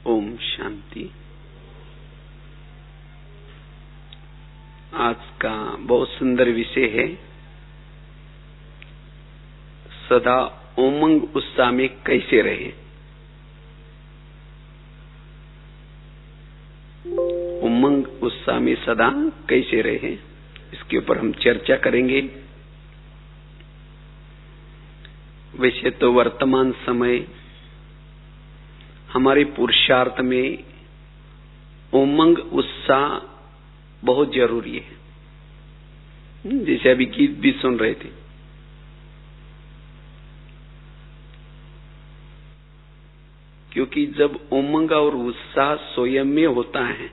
ओम शांति। आज का बहुत सुंदर विषय है, सदा उमंग उत्साह में कैसे रहे। उमंग उत्साह में सदा कैसे रहे, इसके ऊपर हम चर्चा करेंगे। वैसे तो वर्तमान समय हमारे पुरुषार्थ में उमंग उत्साह बहुत जरूरी है। जैसे अभी गीत भी सुन रहे थे, क्योंकि जब उमंग और उत्साह स्वयं में होता है,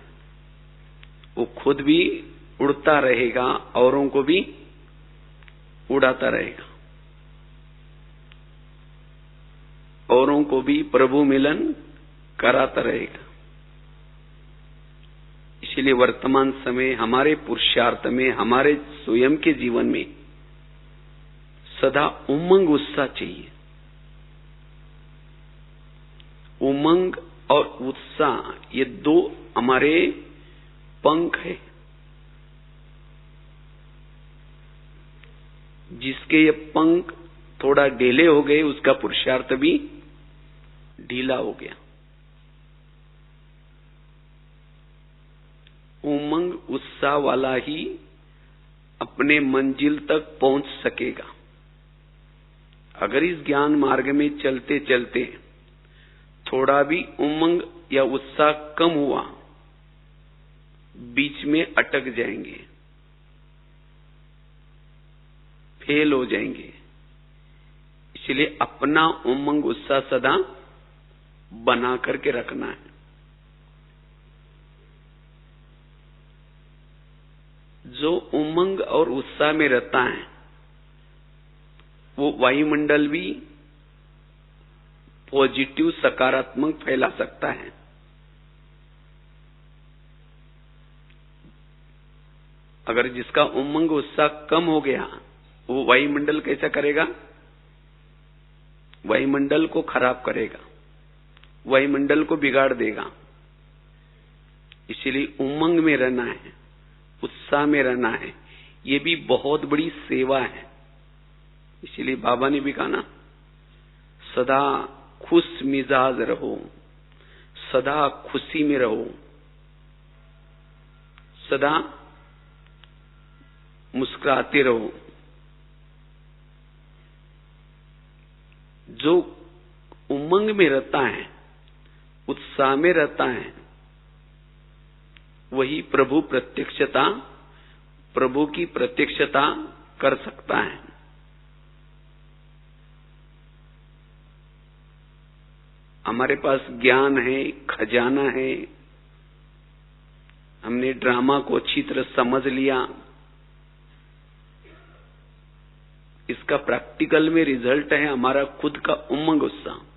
वो खुद भी उड़ता रहेगा, औरों को भी उड़ाता रहेगा, औरों को भी प्रभु मिलन कराता रहेगा। इसलिए वर्तमान समय हमारे पुरुषार्थ में, हमारे स्वयं के जीवन में सदा उमंग उत्साह चाहिए। उमंग और उत्साह ये दो हमारे पंख है। जिसके ये पंख थोड़ा ढीले हो गए, उसका पुरुषार्थ भी ढीला हो गया। उमंग उत्साह वाला ही अपने मंजिल तक पहुंच सकेगा। अगर इस ज्ञान मार्ग में चलते चलते थोड़ा भी उमंग या उत्साह कम हुआ, बीच में अटक जाएंगे, फेल हो जाएंगे। इसलिए अपना उमंग उत्साह सदा बना करके रखना है। जो उमंग और उत्साह में रहता है, वो वायुमंडल भी पॉजिटिव सकारात्मक फैला सकता है। अगर जिसका उमंग उत्साह कम हो गया, वो वायुमंडल कैसा करेगा? वायुमंडल को खराब करेगा, वायुमंडल को बिगाड़ देगा। इसीलिए उमंग में रहना है, उत्साह में रहना है। ये भी बहुत बड़ी सेवा है। इसीलिए बाबा ने भी कहा ना, सदा खुश मिजाज रहो, सदा खुशी में रहो, सदा मुस्कुराते रहो। जो उमंग में रहता है, उत्साह में रहता है, वही प्रभु की प्रत्यक्षता कर सकता है। हमारे पास ज्ञान है, खजाना है, हमने ड्रामा को अच्छी तरह समझ लिया। इसका प्रैक्टिकल में रिजल्ट है हमारा खुद का उमंग उत्साह।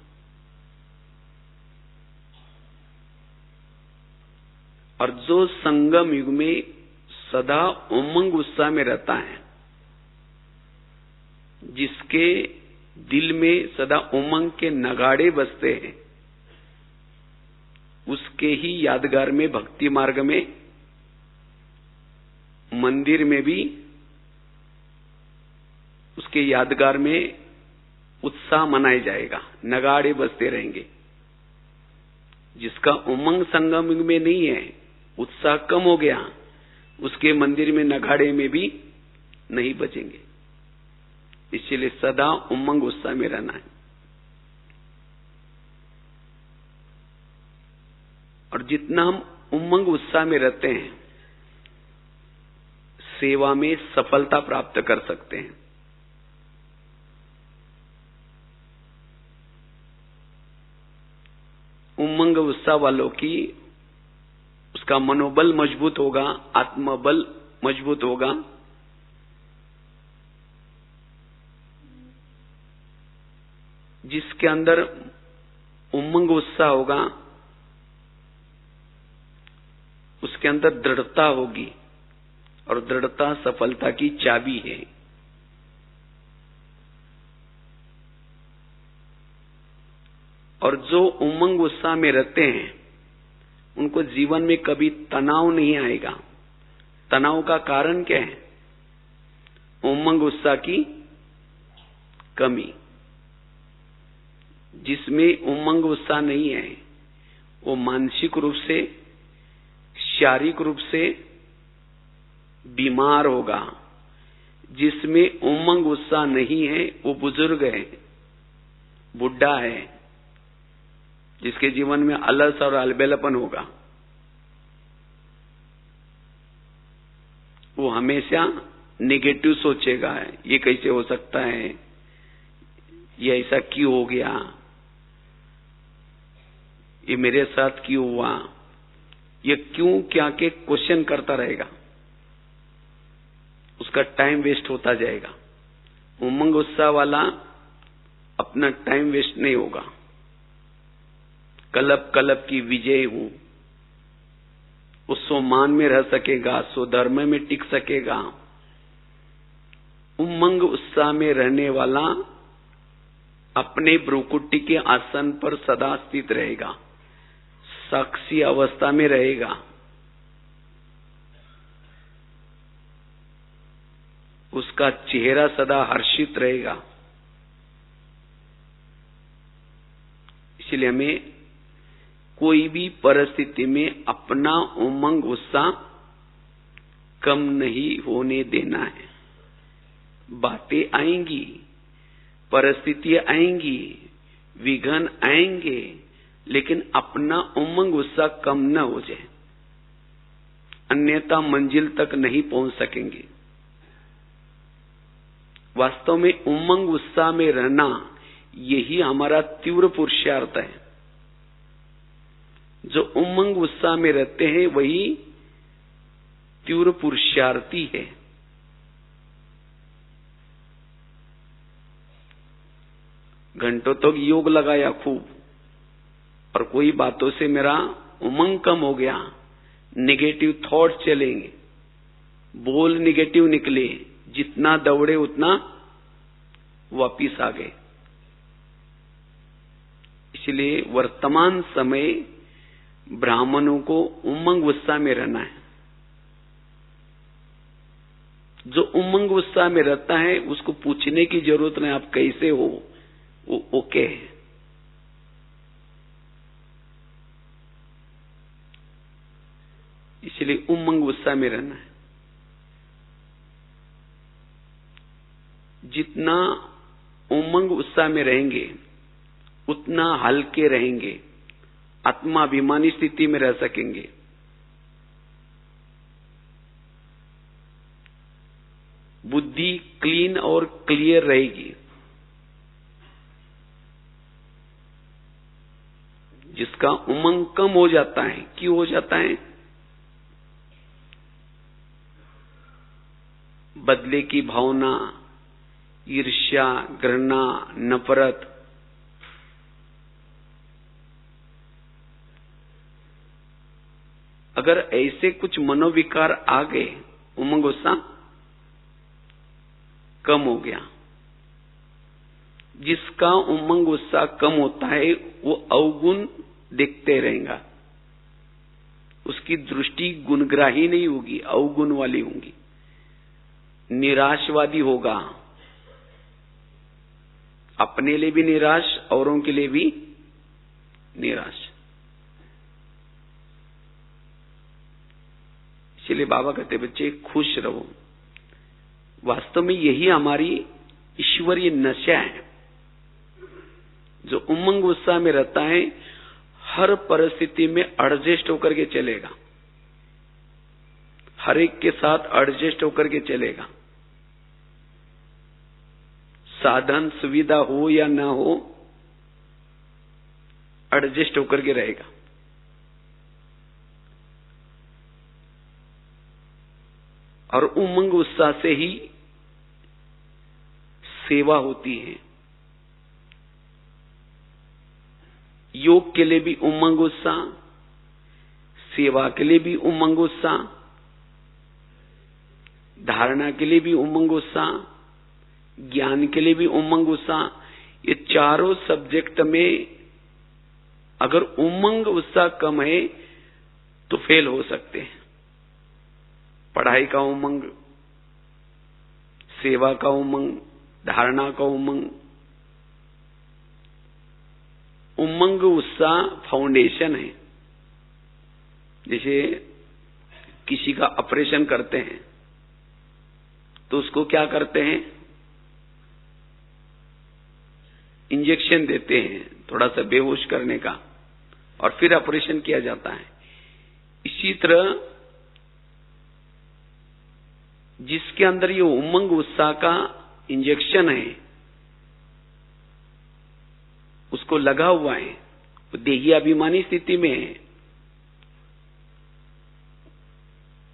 और जो संगम युग में सदा उमंग उत्साह में रहता है, जिसके दिल में सदा उमंग के नगाड़े बजते हैं, उसके ही यादगार में, भक्ति मार्ग में, मंदिर में भी उसके यादगार में उत्साह मनाया जाएगा, नगाड़े बजते रहेंगे। जिसका उमंग संगम युग में नहीं है, उत्साह कम हो गया, उसके मंदिर में नगाड़े में भी नहीं बजेंगे। इसलिए सदा उमंग उत्साह में रहना है। और जितना हम उमंग उत्साह में रहते हैं, सेवा में सफलता प्राप्त कर सकते हैं। उमंग उत्साह वालों की, उसका मनोबल मजबूत होगा, आत्मबल मजबूत होगा। जिसके अंदर उमंग उत्साह होगा, उसके अंदर दृढ़ता होगी, और दृढ़ता सफलता की चाबी है। और जो उमंग उत्साह में रहते हैं, उनको जीवन में कभी तनाव नहीं आएगा। तनाव का कारण क्या है? उमंग उत्साह की कमी। जिसमें उमंग उत्साह नहीं है वो मानसिक रूप से, शारीरिक रूप से बीमार होगा। जिसमें उमंग उत्साह नहीं है वो बुजुर्ग है, बुढ़ा है, जिसके जीवन में अलस और अलबेलापन होगा। वो हमेशा नेगेटिव सोचेगा, ये कैसे हो सकता है, ये ऐसा क्यों हो गया, ये मेरे साथ क्यों हुआ, ये क्यों क्या के क्वेश्चन करता रहेगा। उसका टाइम वेस्ट होता जाएगा। उमंग उत्साह वाला अपना टाइम वेस्ट नहीं होगा। कलब कलब की विजय हूं, वो स्वमान में रह सकेगा, स्वधर्म में टिक सकेगा। उमंग उत्साह में रहने वाला अपने भ्रुकुटी के आसन पर सदा स्थित रहेगा, साक्षी अवस्था में रहेगा। उसका चेहरा सदा हर्षित रहेगा। इसलिए हमें कोई भी परिस्थिति में अपना उमंग उत्साह कम नहीं होने देना है। बातें आएंगी, परिस्थितियां आएंगी, विघ्न आएंगे, लेकिन अपना उमंग उत्साह कम न हो जाए, अन्यथा मंजिल तक नहीं पहुंच सकेंगे। वास्तव में उमंग उत्साह में रहना यही हमारा तीव्र पुरुषार्थ है। जो उमंग उत्साह में रहते हैं वही तीव्र पुरुषार्थी है। घंटों तक योग लगाया खूब और कोई बातों से मेरा उमंग कम हो गया, नेगेटिव थॉट्स चलेंगे, बोल नेगेटिव निकले, जितना दौड़े उतना वापिस आ गए। इसलिए वर्तमान समय ब्राह्मणों को उमंग उत्साह में रहना है। जो उमंग उत्साह में रहता है उसको पूछने की जरूरत नहीं आप कैसे हो, वो ओके है। इसलिए उमंग उत्साह में रहना है। जितना उमंग उत्साह में रहेंगे उतना हल्के रहेंगे, आत्माभिमानी स्थिति में रह सकेंगे। बुद्धि क्लीन और क्लियर रहेगी। जिसका उमंग कम हो जाता है, क्यों हो जाता है? बदले की भावना, ईर्ष्या, घृणा, नफरत, अगर ऐसे कुछ मनोविकार आ गए, उमंग उत्साह कम हो गया। जिसका उमंग उत्साह कम होता है वो अवगुण देखते रहेगा, उसकी दृष्टि गुणग्राही नहीं होगी, अवगुण वाली होगी, निराशवादी होगा, अपने लिए भी निराश, औरों के लिए भी निराश। इसलिए बाबा कहते बच्चे खुश रहो। वास्तव में यही हमारी ईश्वरीय नशा है। जो उमंग उत्साह में रहता है हर परिस्थिति में एडजस्ट होकर के चलेगा, हर एक के साथ एडजस्ट होकर के चलेगा। साधन सुविधा हो या ना हो, एडजस्ट होकर के रहेगा। और उमंग उत्साह से ही सेवा होती है। योग के लिए भी उमंग उत्साह, सेवा के लिए भी उमंग उत्साह, धारणा के लिए भी उमंग उत्साह, ज्ञान के लिए भी उमंग उत्साह। ये चारों सब्जेक्ट में अगर उमंग उत्साह कम है तो फेल हो सकते हैं। पढ़ाई का उमंग, सेवा का उमंग, धारणा का उमंग, उमंग उत्साह फाउंडेशन है। जैसे किसी का ऑपरेशन करते हैं तो उसको क्या करते हैं, इंजेक्शन देते हैं थोड़ा सा बेहोश करने का, और फिर ऑपरेशन किया जाता है। इसी तरह जिसके अंदर ये उमंग उत्साह का इंजेक्शन है, उसको लगा हुआ है, वो देही अभिमानी स्थिति में है,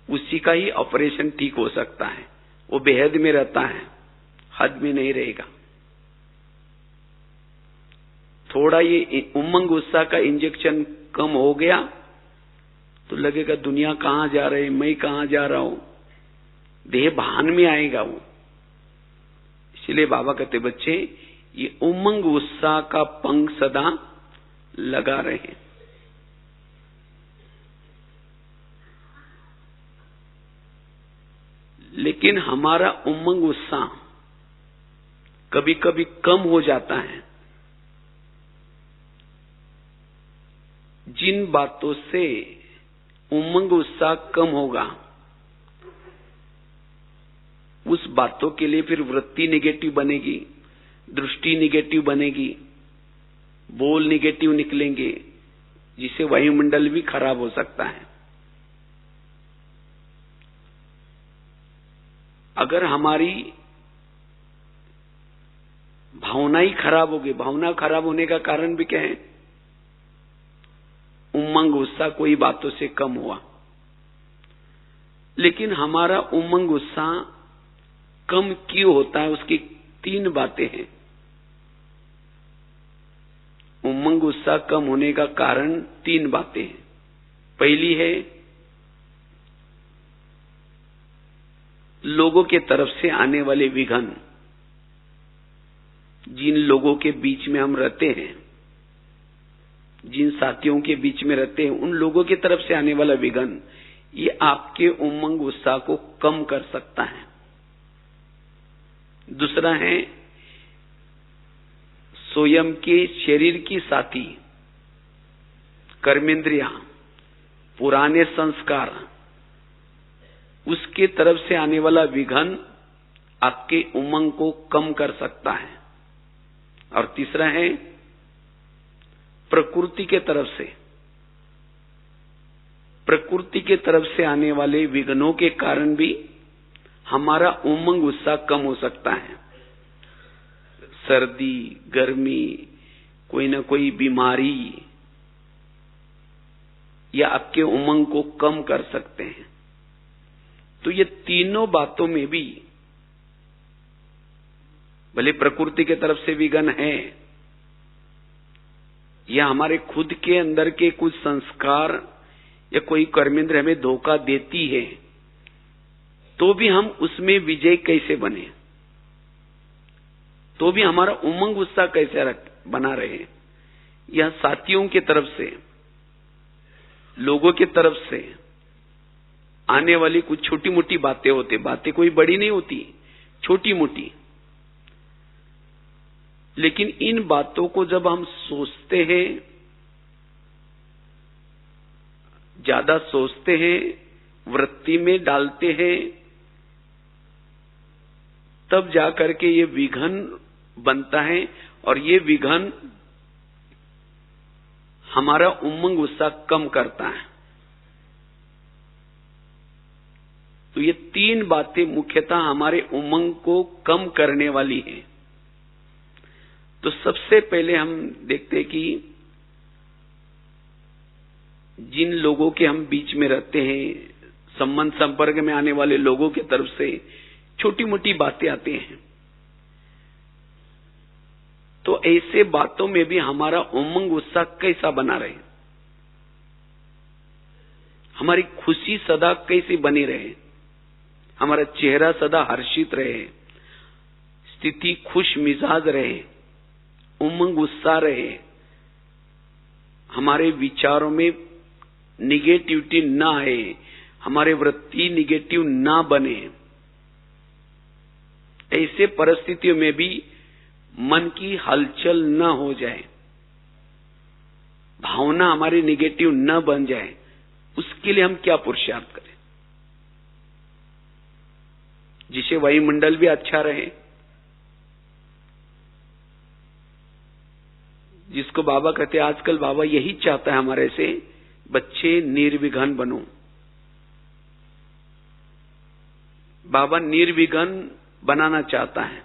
उसी का ही ऑपरेशन ठीक हो सकता है। वो बेहद में रहता है, हद में नहीं रहेगा। थोड़ा ये उमंग उत्साह का इंजेक्शन कम हो गया तो लगेगा दुनिया कहां जा रही है, मैं कहां जा रहा हूं, देह भान में आएगा वो। इसलिए बाबा कहते बच्चे ये उमंग उत्साह का पंख सदा लगा रहे। लेकिन हमारा उमंग उत्साह कभी कभी कम हो जाता है। जिन बातों से उमंग उत्साह कम होगा उस बातों के लिए फिर वृत्ति निगेटिव बनेगी, दृष्टि निगेटिव बनेगी, बोल निगेटिव निकलेंगे, जिससे वायुमंडल भी खराब हो सकता है। अगर हमारी भावना ही खराब होगी, भावना खराब होने का कारण भी क्या है, उमंग उत्साह कोई बातों से कम हुआ। लेकिन हमारा उमंग उत्साह कम क्यों होता है, उसकी 3 बातें हैं। उमंग उत्साह कम होने का कारण 3 बातें हैं। पहली है लोगों के तरफ से आने वाले विघ्न। जिन लोगों के बीच में हम रहते हैं, जिन साथियों के बीच में रहते हैं, उन लोगों की तरफ से आने वाला विघ्न ये आपके उमंग उत्साह को कम कर सकता है। दूसरा है स्वयं के शरीर की साथी, कर्मेंद्रियां, पुराने संस्कार, उसके तरफ से आने वाला विघ्न आपके उमंग को कम कर सकता है। और तीसरा है प्रकृति के तरफ से, प्रकृति के तरफ से आने वाले विघ्नों के कारण भी हमारा उमंग उत्साह कम हो सकता है। सर्दी, गर्मी, कोई ना कोई बीमारी या आपके उमंग को कम कर सकते हैं। तो ये तीनों बातों में भी, भले प्रकृति के तरफ से विघ्न है या हमारे खुद के अंदर के कुछ संस्कार या कोई कर्मेंद्र हमें धोखा देती है, तो भी हम उसमें विजय कैसे बने, तो भी हमारा उमंग उत्साह कैसे बना रहे। यह साथियों की तरफ से, लोगों की तरफ से आने वाली कुछ छोटी मोटी बातें होती, बातें कोई बड़ी नहीं होती, छोटी मोटी, लेकिन इन बातों को जब हम सोचते हैं, ज्यादा सोचते हैं, वृत्ति में डालते हैं, तब जाकर के ये विघ्न बनता है और ये विघ्न हमारा उमंग उत्साह कम करता है। तो ये 3 बातें मुख्यतः हमारे उमंग को कम करने वाली हैं। तो सबसे पहले हम देखते हैं कि जिन लोगों के हम बीच में रहते हैं, संबंध संपर्क में आने वाले लोगों की तरफ से छोटी मोटी बातें आती हैं, तो ऐसे बातों में भी हमारा उमंग उत्साह कैसा बना रहे, हमारी खुशी सदा कैसी बनी रहे, हमारा चेहरा सदा हर्षित रहे, स्थिति खुश मिजाज रहे, उमंग उत्साह रहे, हमारे विचारों में निगेटिविटी ना आए, हमारे वृत्ति निगेटिव ना बने। ऐसे परिस्थितियों में भी मन की हलचल न हो जाए, भावना हमारी निगेटिव न बन जाए, उसके लिए हम क्या पुरुषार्थ करें जिसे वायुमंडल भी अच्छा रहे, जिसको बाबा कहते हैं, आजकल बाबा यही चाहता है हमारे से, बच्चे निर्विघ्न बनो। बाबा निर्विघ्न बनाना चाहता है।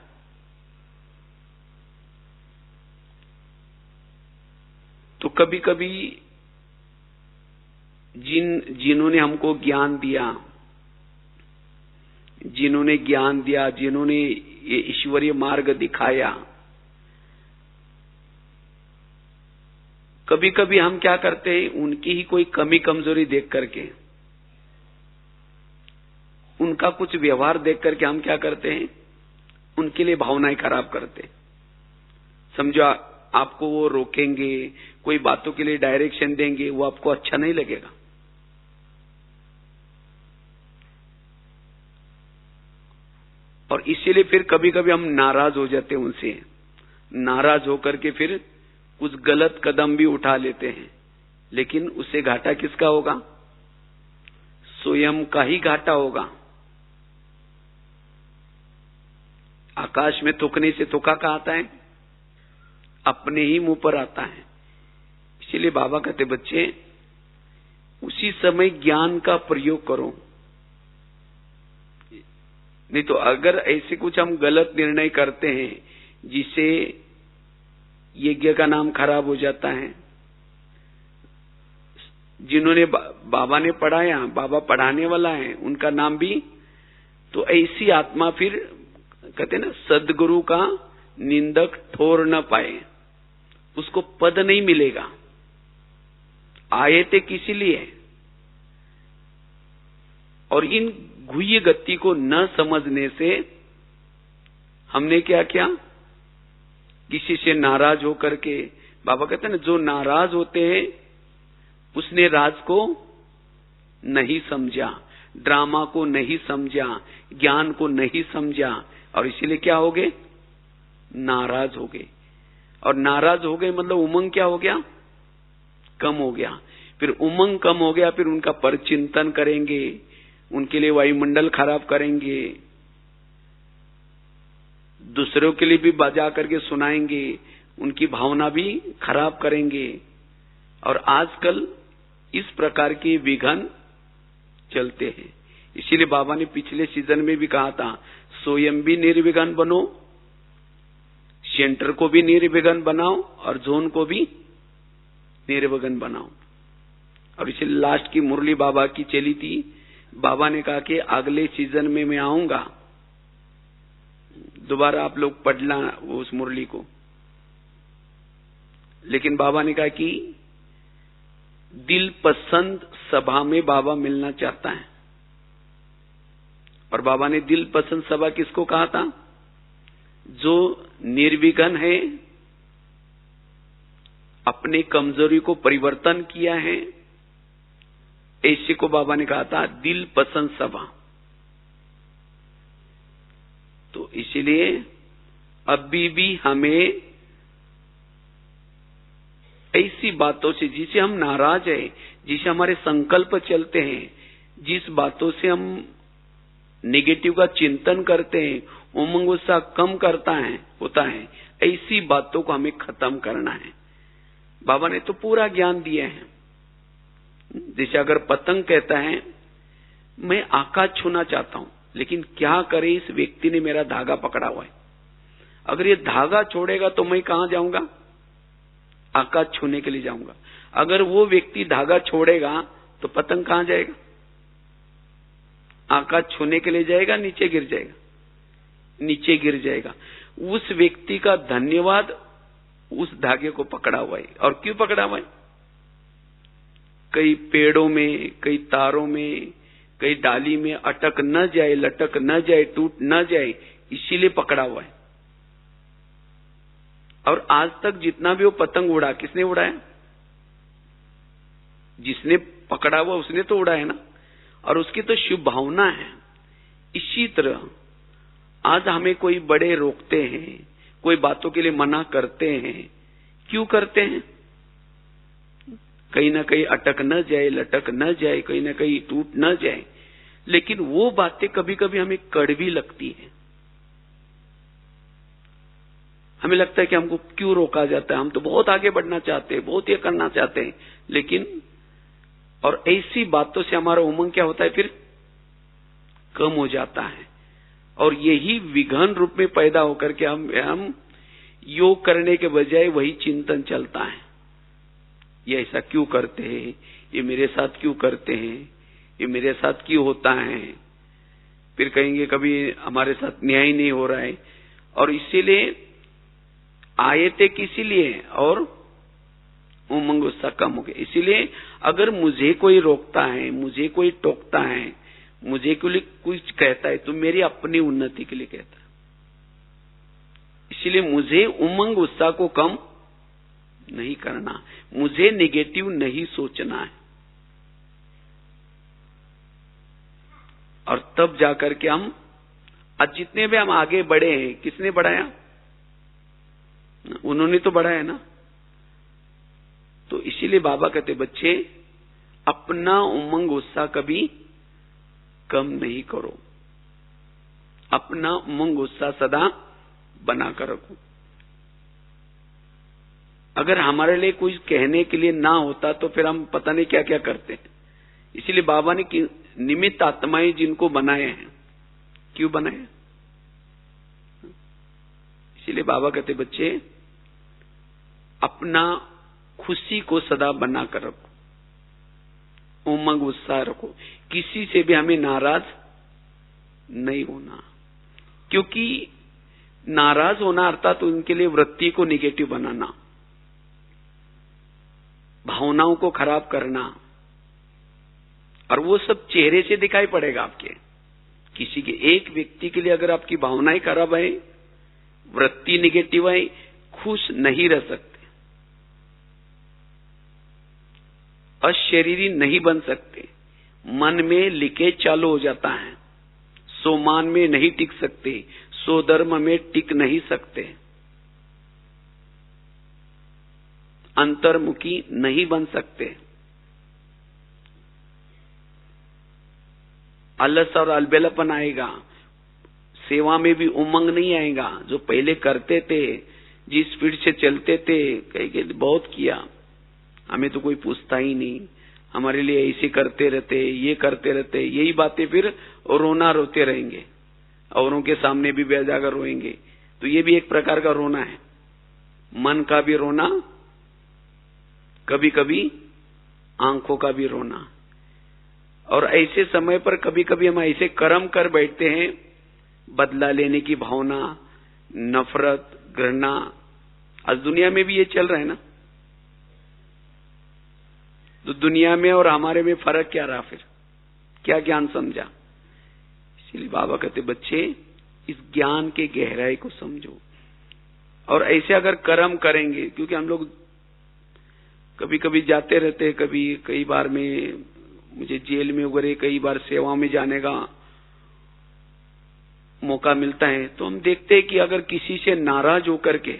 तो कभी कभी जिन्होंने हमको ज्ञान दिया, जिन्होंने ये ईश्वरीय मार्ग दिखाया, कभी कभी हम क्या करते हैं, उनकी ही कोई कमी कमजोरी देख करके, उनका कुछ व्यवहार देख करके हम क्या करते हैं, उनके लिए भावनाएं खराब करते। समझो आपको वो रोकेंगे, कोई बातों के लिए डायरेक्शन देंगे, वो आपको अच्छा नहीं लगेगा। और इसीलिए फिर कभी कभी हम नाराज हो जाते हैं उनसे, नाराज होकर के फिर कुछ गलत कदम भी उठा लेते हैं, लेकिन उससे घाटा किसका होगा? स्वयं का ही घाटा होगा। आकाश में थूकने से थूका कहाँ आता है? अपने ही मुंह पर आता है। इसीलिए बाबा कहते, बच्चे उसी समय ज्ञान का प्रयोग करो, नहीं तो अगर ऐसे कुछ हम गलत निर्णय करते हैं जिससे यज्ञ का नाम खराब हो जाता है। जिन्होंने बाबा ने पढ़ाया, बाबा पढ़ाने वाला है, उनका नाम भी, तो ऐसी आत्मा फिर कहते ना, सदगुरु का निंदक ठोर न पाए, उसको पद नहीं मिलेगा। आए थे किसी लिए, और इन गुह्य गति को न समझने से हमने क्या किया, किसी से नाराज होकर के, बाबा कहते हैं ना, जो नाराज होते हैं उसने राज को नहीं समझा, ड्रामा को नहीं समझा, ज्ञान को नहीं समझा, और इसीलिए क्या हो गए? नाराज हो गए। और नाराज हो गए मतलब उमंग क्या हो गया? कम हो गया। फिर उमंग कम हो गया, फिर उनका परचिंतन करेंगे, उनके लिए वायुमंडल खराब करेंगे, दूसरों के लिए भी बजा करके सुनाएंगे, उनकी भावना भी खराब करेंगे। और आजकल इस प्रकार के विघन चलते हैं। इसीलिए बाबा ने पिछले सीजन में भी कहा था, स्वयं भी निर्विघ्न बनो, सेंटर को भी निर्विघ्न बनाओ, और जोन को भी निर्विघ्न बनाओ। और इसलिए लास्ट की मुरली बाबा की चली थी, बाबा ने कहा कि अगले सीजन में मैं आऊंगा, दोबारा आप लोग पढ़ना उस मुरली को। लेकिन बाबा ने कहा कि दिल पसंद सभा में बाबा मिलना चाहता है। और बाबा ने दिल पसंद सभा किसको कहा था? जो निर्विघ्न है, अपने कमजोरी को परिवर्तन किया है, ऐसे को बाबा ने कहा था दिल पसंद सभा। तो इसलिए अभी भी हमें ऐसी बातों से जिसे हम नाराज है, जिसे हमारे संकल्प चलते हैं, जिस बातों से हम नेगेटिव का चिंतन करते हैं, उमंग उत्साह कम होता है, ऐसी बातों को हमें खत्म करना है। बाबा ने तो पूरा ज्ञान दिया है। जैसे अगर पतंग कहता है मैं आकाश छूना चाहता हूं, लेकिन क्या करे, इस व्यक्ति ने मेरा धागा पकड़ा हुआ है, अगर ये धागा छोड़ेगा तो मैं कहां जाऊंगा? आकाश छूने के लिए जाऊंगा। अगर वो व्यक्ति धागा छोड़ेगा तो पतंग कहां जाएगा? आकाश छूने के लिए जाएगा, नीचे गिर जाएगा, नीचे गिर जाएगा। उस व्यक्ति का धन्यवाद, उस धागे को पकड़ा हुआ है। और क्यों पकड़ा हुआ है? कई पेड़ों में, कई तारों में, कई डाली में अटक न जाए, लटक न जाए, टूट न जाए, इसीलिए पकड़ा हुआ है। और आज तक जितना भी वो पतंग उड़ा, किसने उड़ाया? जिसने पकड़ा हुआ उसने तो उड़ा है ना, और उसकी तो शुभ भावना है। इसी तरह आज हमें कोई बड़े रोकते हैं, कोई बातों के लिए मना करते हैं, क्यों करते हैं? कहीं ना कहीं अटक न जाए, लटक न जाए, कहीं ना कहीं टूट न जाए। लेकिन वो बातें कभी कभी हमें कड़वी लगती है। हमें लगता है कि हमको क्यों रोका जाता है, हम तो बहुत आगे बढ़ना चाहते हैं, बहुत ये करना चाहते हैं, लेकिन और ऐसी बातों से हमारा उमंग क्या होता है, फिर कम हो जाता है। और यही विघन रूप में पैदा होकर के हम योग करने के बजाय वही चिंतन चलता है, ये ऐसा क्यों करते हैं, ये मेरे साथ क्यों करते हैं, ये मेरे साथ क्यों होता है। फिर कहेंगे कभी हमारे साथ न्याय नहीं हो रहा है। और इसीलिए आए थे किसी लिए, और उमंग उत्साह कम हो गया। इसीलिए अगर मुझे कोई रोकता है, मुझे कोई टोकता है, मुझे कोई कुछ कहता है, तो मेरी अपनी उन्नति के लिए कहता है। इसलिए मुझे उमंग उत्साह को कम नहीं करना, मुझे नेगेटिव नहीं सोचना है। और तब जाकर के हम आज जितने भी हम आगे बढ़े हैं, किसने बढ़ाया? उन्होंने तो बढ़ाया ना। तो इसीलिए बाबा कहते बच्चे अपना उमंग उत्साह कभी कम नहीं करो, अपना उमंग उत्साह सदा बनाकर रखो। अगर हमारे लिए कुछ कहने के लिए ना होता तो फिर हम पता नहीं क्या क्या करते हैं। इसीलिए बाबा ने निमित्त आत्माएं जिनको बनाए हैं, क्यों बनाए? इसीलिए बाबा कहते बच्चे अपना खुशी को सदा बनाकर रखो, उमंग उत्साह रखो, किसी से भी हमें नाराज नहीं होना। क्योंकि नाराज होना अर्थात उनके लिए वृत्ति को निगेटिव बनाना, भावनाओं को खराब करना, और वो सब चेहरे से दिखाई पड़ेगा आपके। किसी के एक व्यक्ति के लिए अगर आपकी भावनाएं खराब है, वृत्ति निगेटिव है, खुश नहीं रह सकते, अशरीरी नहीं बन सकते, मन में लीकेज चालू हो जाता है, सोमान में नहीं टिक सकते, स्वधर्म में टिक नहीं सकते, अंतर्मुखी नहीं बन सकते, आलस और अलबेलापन आएगा, सेवा में भी उमंग नहीं आएगा। जो पहले करते थे, जिस स्पीड से चलते थे, कहीं बहुत किया, हमें तो कोई पूछता ही नहीं, हमारे लिए ऐसे करते रहते, ये करते रहते, यही बातें फिर रोना रोते रहेंगे, औरों के सामने भी बेजाकर रोएंगे। तो ये भी एक प्रकार का रोना है, मन का भी रोना, कभी कभी आंखों का भी रोना। और ऐसे समय पर कभी कभी हम ऐसे कर्म कर बैठते हैं, बदला लेने की भावना, नफरत, घृणा। आज दुनिया में भी ये चल रहा है ना। तो दुनिया में और हमारे में फर्क क्या रहा? फिर क्या ज्ञान समझा? इसलिए बाबा कहते बच्चे इस ज्ञान के गहराई को समझो। और ऐसे अगर कर्म करेंगे, क्योंकि हम लोग कभी कभी जाते रहते हैं, कभी कई बार में मुझे जेल में वगैरह कई बार सेवा में जाने का मौका मिलता है, तो हम देखते हैं कि अगर किसी से नाराज होकर के,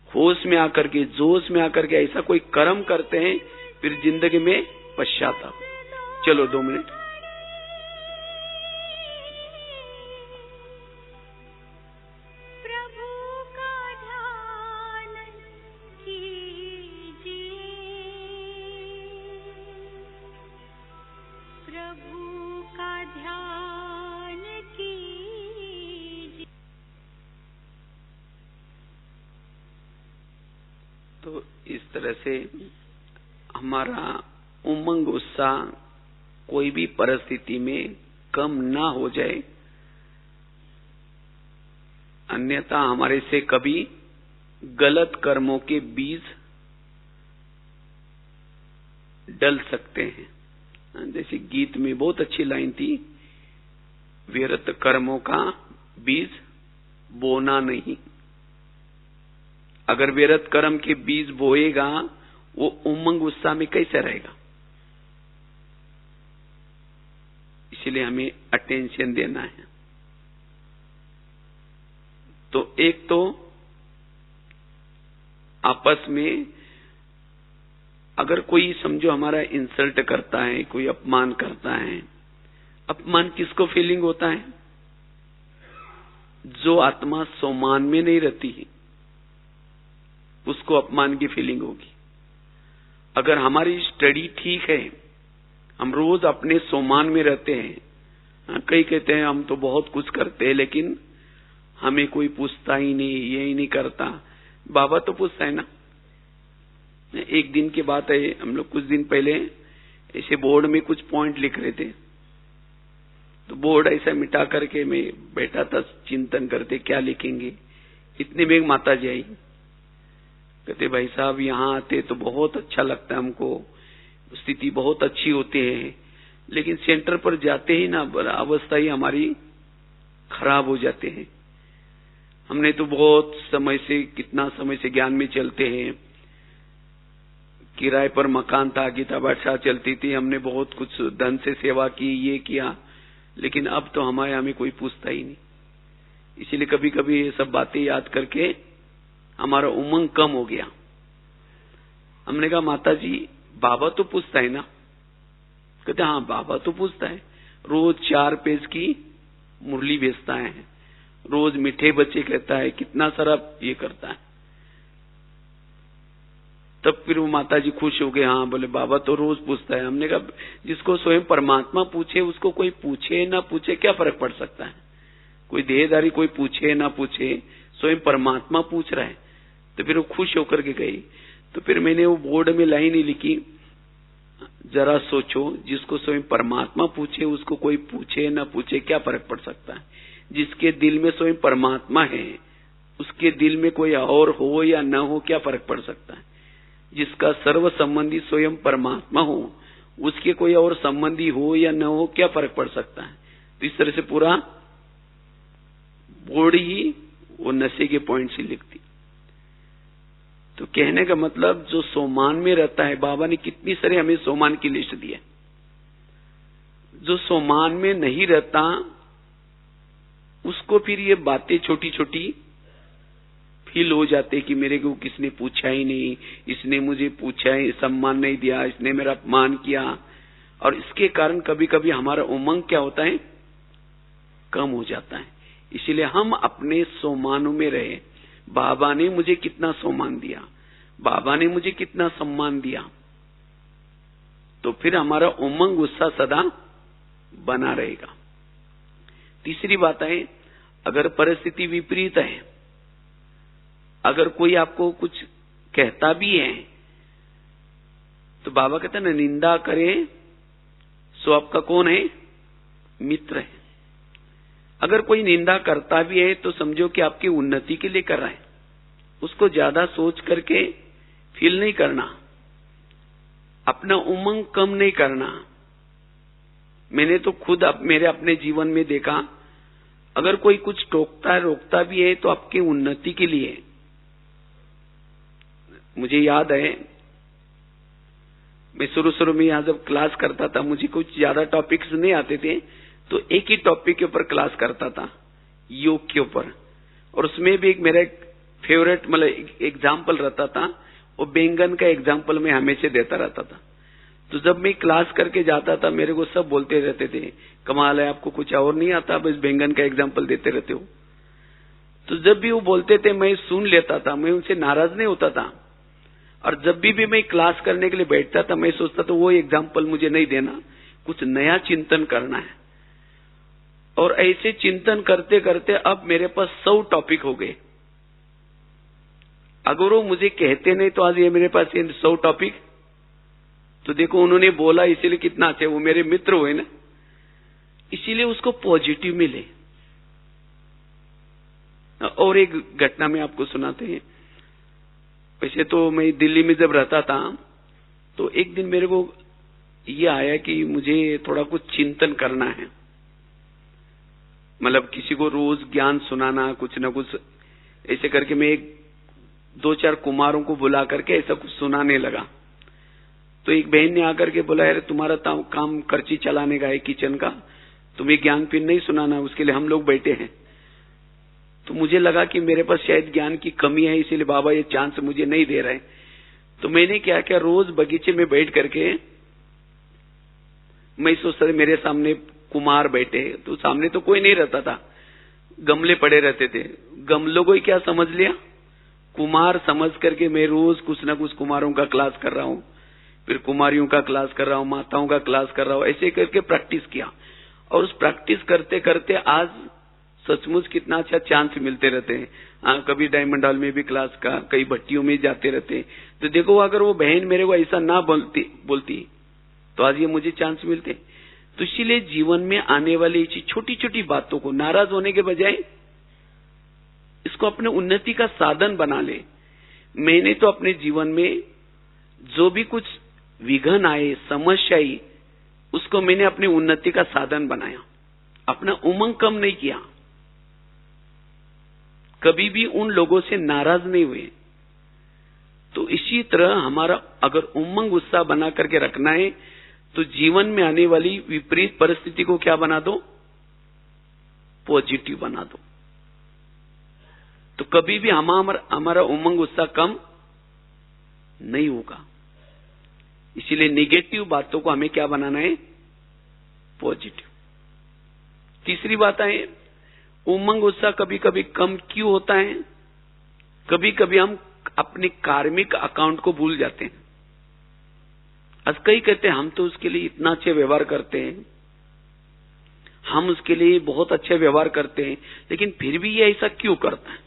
होश में आकर के, जोश में आकर के ऐसा कोई कर्म करते हैं, फिर जिंदगी में पश्चाताप। चलो 2 मिनट। तो इस तरह से हमारा उमंग उत्साह कोई भी परिस्थिति में कम ना हो जाए, अन्यथा हमारे से कभी गलत कर्मों के बीज डल सकते हैं। जैसे गीत में बहुत अच्छी लाइन थी, व्यर्थ कर्मों का बीज बोना नहीं। अगर व्यर्थ कर्म के बीज बोएगा, वो उमंग उत्साह में कैसे रहेगा? इसलिए हमें अटेंशन देना है। तो एक तो आपस में अगर कोई समझो हमारा इंसल्ट करता है, कोई अपमान करता है, अपमान किसको फीलिंग होता है? जो आत्मा सोमान में नहीं रहती है उसको अपमान की फीलिंग होगी। अगर हमारी स्टडी ठीक है, हम रोज अपने सोमान में रहते हैं, कई कहते हैं हम तो बहुत कुछ करते हैं लेकिन हमें कोई पूछता ही नहीं, ये ही नहीं करता। बाबा तो पूछता है ना। एक दिन की बात है, हम लोग कुछ दिन पहले ऐसे बोर्ड में कुछ पॉइंट लिख रहे थे, तो बोर्ड ऐसा मिटा करके मैं बैठा था, चिंतन करते क्या लिखेंगे। इतने में एक माता जी आई, कहते भाई साहब यहाँ आते तो बहुत अच्छा लगता है हमको, स्थिति बहुत अच्छी होती है, लेकिन सेंटर पर जाते ही ना अवस्था ही हमारी खराब हो जाते हैं। हमने तो बहुत समय से, कितना समय से ज्ञान में चलते हैं, किराए पर मकान था, गीता बादशाह चलती थी, हमने बहुत कुछ धन से सेवा की, ये किया, लेकिन अब तो हमें कोई पूछता ही नहीं। इसीलिए कभी कभी ये सब बातें याद करके हमारा उमंग कम हो गया। हमने कहा माता जी बाबा तो पूछता है ना? कहते हाँ बाबा तो पूछता है, रोज 4 पेज की मुरली भेजता है, रोज मीठे बच्चे कहता है, कितना सारा ये करता है। तब फिर वो माता जी खुश हो गए, हाँ बोले बाबा तो रोज पूछता है। हमने कहा जिसको स्वयं परमात्मा पूछे उसको कोई पूछे ना पूछे क्या फर्क पड़ सकता है? कोई देहधारी कोई पूछे ना पूछे, स्वयं परमात्मा पूछ रहा है, तो फिर वो खुश होकर के गई। तो फिर मैंने वो बोर्ड में लाइन ही लिखी, जरा सोचो जिसको स्वयं परमात्मा पूछे उसको कोई पूछे ना पूछे क्या फर्क पड़ सकता है? जिसके दिल में स्वयं परमात्मा है उसके दिल में कोई और हो या न हो क्या फर्क पड़ सकता है? जिसका सर्व संबंधी स्वयं परमात्मा हो उसके कोई और संबंधी हो या न हो क्या फर्क पड़ सकता है? तो इस तरह से पूरा बोर्ड ही वो नशे के पॉइंट से लिखती। तो कहने का मतलब जो सोमान में रहता है, बाबा ने कितनी सारी हमें सोमान की लिस्ट दी है। जो सोमान में नहीं रहता उसको फिर ये बातें छोटी छोटी फील हो जाते कि मेरे को किसने पूछा ही नहीं, इसने मुझे पूछा ही, सम्मान नहीं दिया, इसने मेरा अपमान किया, और इसके कारण कभी कभी हमारा उमंग क्या होता है, कम हो जाता है। इसीलिए हम अपने सोमानों में रहे। बाबा ने मुझे कितना सम्मान दिया, बाबा ने मुझे कितना सम्मान दिया, तो फिर हमारा उमंग गुस्सा सदा बना रहेगा। तीसरी बात है, अगर परिस्थिति विपरीत है, अगर कोई आपको कुछ कहता भी है तो बाबा कहते हैं ना, निंदा करे सो आपका कौन है, मित्र है। अगर कोई निंदा करता भी है तो समझो कि आपकी उन्नति के लिए कर रहा है, उसको ज्यादा सोच करके फील नहीं करना, अपना उमंग कम नहीं करना। मैंने तो खुद मेरे अपने जीवन में देखा, अगर कोई कुछ टोकता रोकता भी है तो आपकी उन्नति के लिए। मुझे याद है मैं शुरू में यहां जब क्लास करता था, मुझे कुछ ज्यादा टॉपिक्स नहीं आते थे, तो एक ही टॉपिक के ऊपर क्लास करता था, योग के ऊपर, और उसमें भी एक मेरा एक फेवरेट मतलब एग्जाम्पल रहता था, वो बैंगन का एग्जाम्पल मैं हमेशा देता रहता था। तो जब मैं क्लास करके जाता था मेरे को सब बोलते रहते थे, कमाल है आपको कुछ और नहीं आता, बस बैंगन का एग्जाम्पल देते रहते हो। तो जब भी वो बोलते थे मैं सुन लेता था, मैं उनसे नाराज नहीं होता था, और जब भी मैं क्लास करने के लिए बैठता था मैं सोचता था वो एग्जाम्पल मुझे नहीं देना, कुछ नया चिंतन करना है। और ऐसे चिंतन करते करते अब मेरे पास 100 टॉपिक हो गए। अगर वो मुझे कहते नहीं तो आज ये मेरे पास 100 टॉपिक, तो देखो उन्होंने बोला इसीलिए कितना अच्छा, वो मेरे मित्र हुए ना, इसीलिए उसको पॉजिटिव मिले। और एक घटना में आपको सुनाते हैं। वैसे तो मैं दिल्ली में जब रहता था तो एक दिन मेरे को ये आया कि मुझे थोड़ा कुछ चिंतन करना है, मतलब किसी को रोज ज्ञान सुनाना, कुछ न कुछ ऐसे करके मैं 2-4 कुमारों को बुला करके ऐसा कुछ सुनाने लगा। तो एक बहन ने आकर के बोला, यार तुम्हारा काम कर्ची चलाने का है किचन का, तुम्हें ज्ञान पिन नहीं सुनाना, उसके लिए हम लोग बैठे हैं। तो मुझे लगा कि मेरे पास शायद ज्ञान की कमी है, इसीलिए बाबा ये चांस मुझे नहीं दे रहे। तो मैंने क्या किया, रोज बगीचे में बैठ करके मैं सोचता था मेरे सामने कुमार बैठे, तो सामने तो कोई नहीं रहता था, गमले पड़े रहते थे। गमलों को ही क्या समझ लिया, कुमार समझ करके मैं रोज कुछ ना कुछ कुमारों का क्लास कर रहा हूं, फिर कुमारियों का क्लास कर रहा हूं, माताओं का क्लास कर रहा हूं, ऐसे करके प्रैक्टिस किया। और उस प्रैक्टिस करते करते आज सचमुच कितना अच्छा चांस मिलते रहते हैं। कभी डायमंड हॉल में भी क्लास का, कई भट्टियों में जाते रहते हैं। तो देखो, अगर वो बहन मेरे को ऐसा ना बोलती तो आज ये मुझे चांस मिलते। तो इसीलिए जीवन में आने वाली ऐसी छोटी छोटी बातों को नाराज होने के बजाय इसको अपने उन्नति का साधन बना ले। मैंने तो अपने जीवन में जो भी कुछ विघ्न आए, समस्या आई, उसको मैंने अपनी उन्नति का साधन बनाया, अपना उमंग कम नहीं किया, कभी भी उन लोगों से नाराज नहीं हुए। तो इसी तरह हमारा अगर उमंग उत्साह बना करके रखना है तो जीवन में आने वाली विपरीत परिस्थिति को क्या बना दो, पॉजिटिव बना दो। तो कभी भी हमारा उमंग उत्साह कम नहीं होगा। इसीलिए नेगेटिव बातों को हमें क्या बनाना है, पॉजिटिव। तीसरी बात है, उमंग उत्साह कभी कभी कम क्यों होता है, कभी कभी हम अपने कार्मिक अकाउंट को भूल जाते हैं। आज कई कहते हैं हम तो उसके लिए इतना अच्छे व्यवहार करते हैं, हम उसके लिए बहुत अच्छे व्यवहार करते हैं, लेकिन फिर भी ये ऐसा क्यों करता है।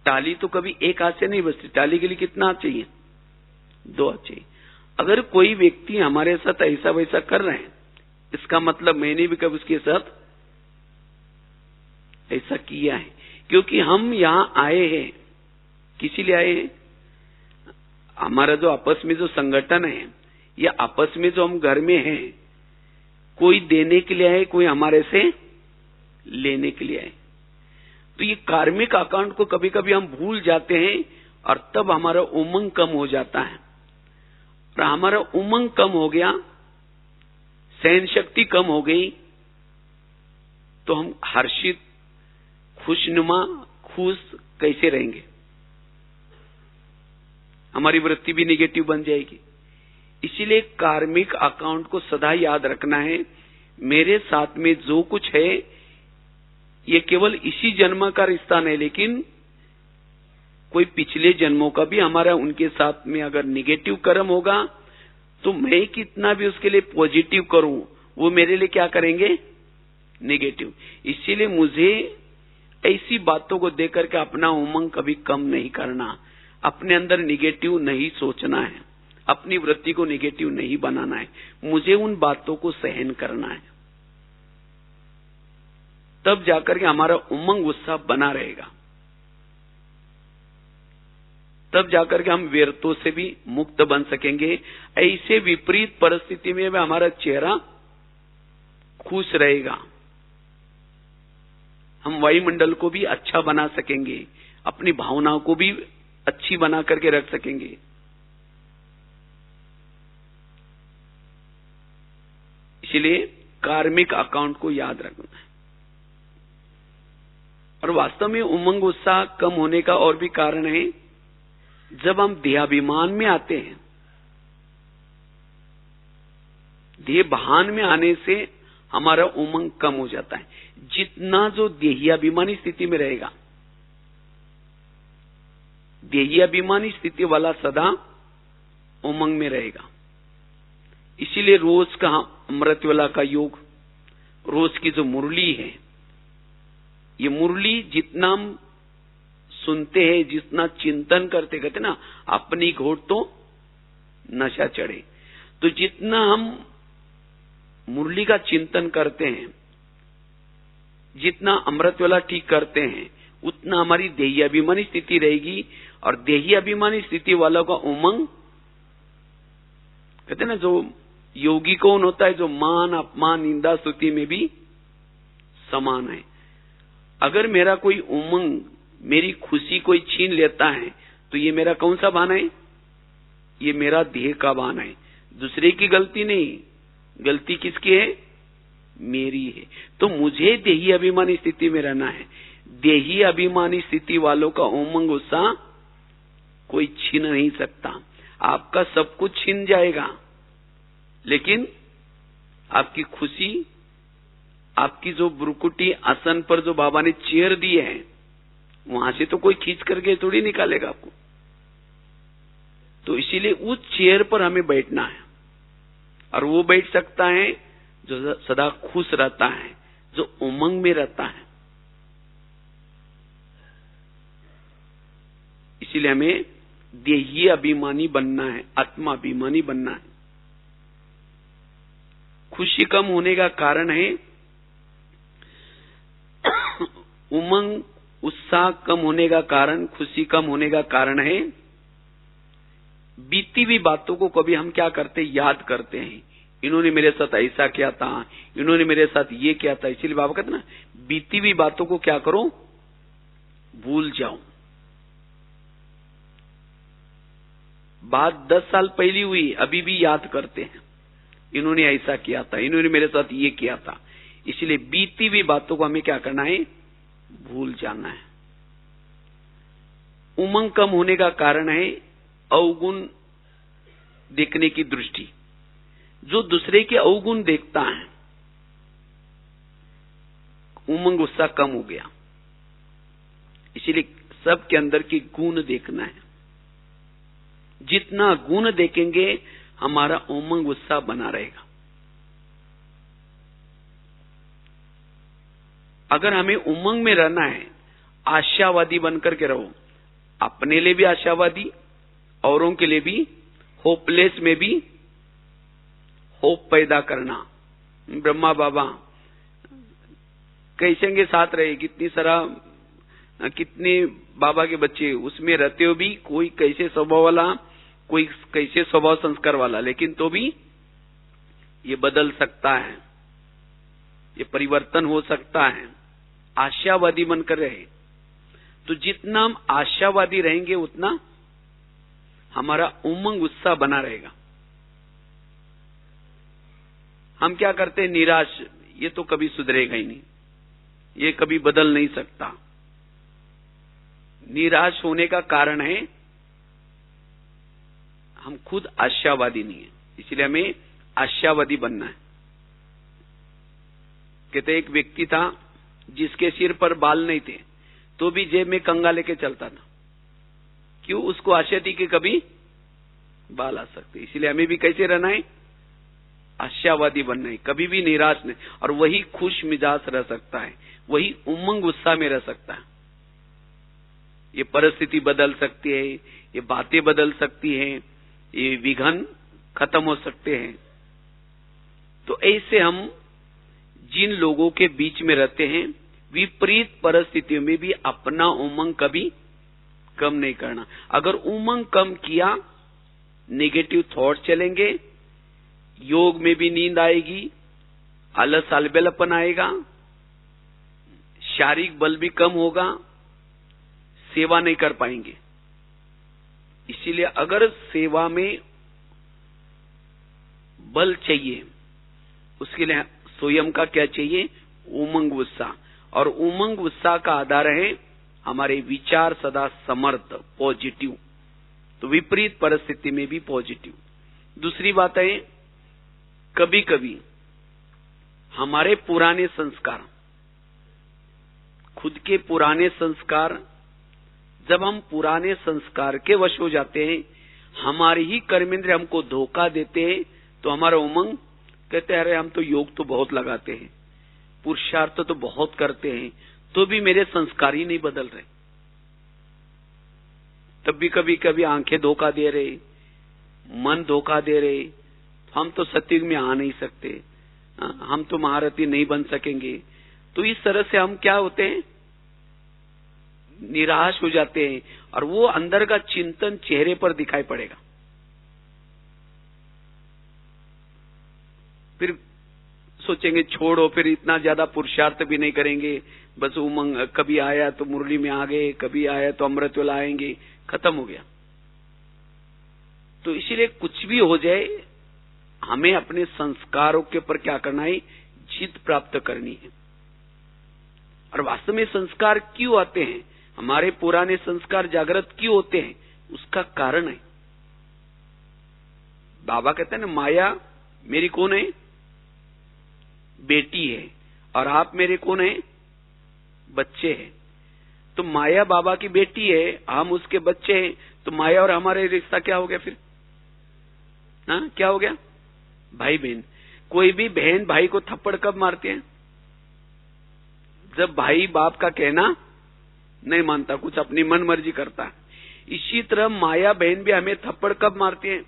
ताली तो कभी एक हाथ से नहीं बजती, ताली के लिए कितना हाथ चाहिए, 2 हाथ चाहिए। अगर कोई व्यक्ति हमारे साथ ऐसा वैसा कर रहे हैं, इसका मतलब मैंने भी कभी उसके साथ ऐसा किया है, क्योंकि हम यहां आए हैं, किसी लिए आए हैं, हमारा जो आपस में जो संगठन है या आपस में जो हम घर में हैं, कोई देने के लिए है, कोई हमारे से लेने के लिए है। तो ये कार्मिक अकाउंट को कभी कभी हम भूल जाते हैं और तब हमारा उमंग कम हो जाता है। और हमारा उमंग कम हो गया, सहन शक्ति कम हो गई, तो हम हर्षित, खुशनुमा, खुश कैसे रहेंगे, हमारी वृत्ति भी नेगेटिव बन जाएगी। इसीलिए कार्मिक अकाउंट को सदा याद रखना है, मेरे साथ में जो कुछ है ये केवल इसी जन्म का रिश्ता नहीं, लेकिन कोई पिछले जन्मों का भी हमारा उनके साथ में अगर नेगेटिव कर्म होगा तो मैं कितना भी उसके लिए पॉजिटिव करूं, वो मेरे लिए क्या करेंगे, नेगेटिव। इसीलिए मुझे ऐसी बातों को देख करके अपना उमंग कभी कम नहीं करना, अपने अंदर नेगेटिव नहीं सोचना है, अपनी वृत्ति को नेगेटिव नहीं बनाना है, मुझे उन बातों को सहन करना है। तब जाकर के हमारा उमंग उत्साह बना रहेगा, तब जाकर के हम व्यर्थों से भी मुक्त बन सकेंगे। ऐसे विपरीत परिस्थिति में भी हमारा चेहरा खुश रहेगा, हम वायुमंडल को भी अच्छा बना सकेंगे, अपनी भावनाओं को भी अच्छी बना करके रख सकेंगे। इसलिए कार्मिक अकाउंट को याद रखना है। और वास्तव में उमंग उत्साह कम होने का और भी कारण है, जब हम देहाभिमान में आते हैं, देह भान में आने से हमारा उमंग कम हो जाता है। जितना जो देहियाभिमानी स्थिति में रहेगा, देहियाभिमानी स्थिति वाला सदा उमंग में रहेगा। इसीलिए रोज का अमृतवेला का योग, रोज की जो मुरली है, ये मुरली जितना हम सुनते हैं, जितना चिंतन करते, कहते ना अपनी घोट तो नशा चढ़े, तो जितना हम मुरली का चिंतन करते हैं, जितना अमृतवेला ठीक करते हैं, उतना हमारी देहियाभिमानी स्थिति रहेगी। और देहियाभिमानी स्थिति वालों का उमंग, कहते ना जो योगी कौन होता है, जो मान अपमान निंदा स्तुति में भी समान है। अगर मेरा कोई उमंग, मेरी खुशी कोई छीन लेता है, तो ये मेरा कौन सा भान है, ये मेरा देह का बहाना है, दूसरे की गलती नहीं। गलती किसकी है? मेरी है। तो मुझे देही अभिमानी स्थिति में रहना है। देही अभिमानी स्थिति वालों का उमंग उत्साह कोई छीन नहीं सकता। आपका सब कुछ छीन जाएगा, लेकिन आपकी खुशी, आपकी जो ब्रुकुटी आसन पर जो बाबा ने चेयर दी है, वहां से तो कोई खींच करके थोड़ी निकालेगा आपको। तो इसीलिए उस चेयर पर हमें बैठना है, और वो बैठ सकता है जो सदा खुश रहता है, जो उमंग में रहता है। इसीलिए हमें देही अभिमानी बनना है, आत्मा अभिमानी बनना है। खुशी कम होने का कारण है, उमंग उत्साह कम होने का कारण, खुशी कम होने का कारण है बीती हुई बातों को कभी हम क्या करते, याद करते हैं। इन्होंने मेरे साथ ऐसा किया था, इन्होंने मेरे साथ ये किया था। इसीलिए बाबा कहते ना, बीती हुई बातों को क्या करो, भूल जाओ। बात 10 साल पहले हुई, अभी भी याद करते हैं, इन्होंने ऐसा किया था, इन्होंने मेरे साथ ये किया था। इसलिए बीती हुई बातों को हमें क्या करना है, भूल जाना है। उमंग कम होने का कारण है अवगुण देखने की दृष्टि। जो दूसरे के अवगुण देखता है, उमंग उत्साह कम हो गया। इसीलिए सबके अंदर के गुण देखना है। जितना गुण देखेंगे, हमारा उमंग उत्साह बना रहेगा। अगर हमें उमंग में रहना है, आशावादी बनकर के रहो। अपने लिए भी आशावादी, औरों के लिए भी, होपलेस में भी होप पैदा करना। ब्रह्मा बाबा कैसे के साथ रहे, कितने बाबा के बच्चे उसमें रहते हो भी, कोई कैसे स्वभाव वाला, कोई कैसे स्वभाव संस्कार वाला, लेकिन तो भी ये बदल सकता है, ये परिवर्तन हो सकता है। आशावादी बनकर रहे। तो जितना हम आशावादी रहेंगे, उतना हमारा उमंग उत्साह बना रहेगा। हम क्या करते हैं, निराश, ये तो कभी सुधरेगा ही नहीं, ये कभी बदल नहीं सकता। निराश होने का कारण है हम खुद आशावादी नहीं है। इसलिए हमें आशावादी बनना है। कहते एक व्यक्ति था जिसके सिर पर बाल नहीं थे, तो भी जेब में कंगा लेके चलता था। क्यों? उसको आशा थी कि कभी बाल आ सकते। इसलिए हमें भी कैसे रहना है, आशावादी बनना है, कभी भी निराश नहीं। और वही खुश मिजाज रह सकता है, वही उमंग उत्साह में रह सकता है। ये परिस्थिति बदल सकती है, ये बातें बदल सकती हैं, ये विघ्न खत्म हो सकते हैं। तो ऐसे हम जिन लोगों के बीच में रहते हैं, विपरीत परिस्थितियों में भी अपना उमंग कभी कम नहीं करना। अगर उमंग कम किया, नेगेटिव थॉट चलेंगे, योग में भी नींद आएगी, आलस अलबेलापन आएगा, शारीरिक बल भी कम होगा, सेवा नहीं कर पाएंगे। इसीलिए अगर सेवा में बल चाहिए, उसके लिए स्वयं का क्या चाहिए, उमंग उत्साह। और उमंग उत्साह का आधार है हमारे विचार सदा समर्थ, पॉजिटिव। तो विपरीत परिस्थिति में भी पॉजिटिव। दूसरी बात है, कभी कभी हमारे पुराने संस्कार, खुद के पुराने संस्कार, जब हम पुराने संस्कार के वश हो जाते हैं, हमारी ही कर्मेंद्र हमको धोखा देते हैं, तो हमारा उमंग कहते हैं, अरे हम तो योग तो बहुत लगाते हैं, पुरुषार्थ तो बहुत करते हैं, तो भी मेरे संस्कार ही नहीं बदल रहे। तब भी कभी कभी आंखें धोखा दे रहे, मन धोखा दे रहे, हम तो सत्युग में आ नहीं सकते, हम तो महारथी नहीं बन सकेंगे। तो इस तरह से हम क्या होते हैं, निराश हो जाते हैं, और वो अंदर का चिंतन चेहरे पर दिखाई पड़ेगा। फिर सोचेंगे छोड़ो, फिर इतना ज्यादा पुरुषार्थ भी नहीं करेंगे, बस उमंग, कभी आया तो मुरली में आ गए, कभी आया तो अमृत वेला आएंगे, खत्म हो गया। तो इसीलिए कुछ भी हो जाए, हमें अपने संस्कारों के ऊपर क्या करना है, जीत प्राप्त करनी है। और वास्तव में संस्कार क्यों आते हैं, हमारे पुराने संस्कार जागृत क्यों होते हैं, उसका कारण है। बाबा कहते हैं ना, माया मेरी कौन है, बेटी है, और आप मेरे कौन है, बच्चे हैं। तो माया बाबा की बेटी है, हम उसके बच्चे हैं, तो माया और हमारे रिश्ता क्या हो गया फिर? हाँ, क्या हो गया? भाई बहन। कोई भी बहन भाई को थप्पड़ कब मारती है? जब भाई बाप का कहना नहीं मानता, कुछ अपनी मन मर्जी करता है। इसी तरह माया बहन भी हमें थप्पड़ कब मारती है?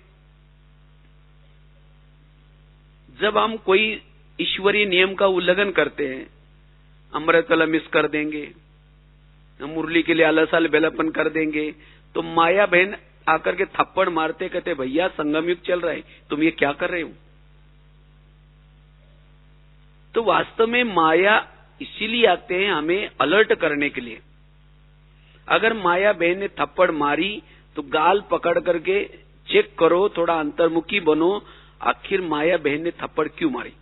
जब हम कोई ईश्वरीय नियम का उल्लंघन करते हैं, अमृतला मिस कर देंगे, मुरली के लिए अलसाल बेलापन कर देंगे, तो माया बहन आकर के थप्पड़ मारते, कहते भैया संगम युग चल रहा है, तुम ये क्या कर रहे हो? तो वास्तव में माया इसीलिए आते हैं हमें अलर्ट करने के लिए। अगर माया बहन ने थप्पड़ मारी तो गाल पकड़ करके चेक करो, थोड़ा अंतर्मुखी बनो, आखिर माया बहन ने थप्पड़ क्यों मारी?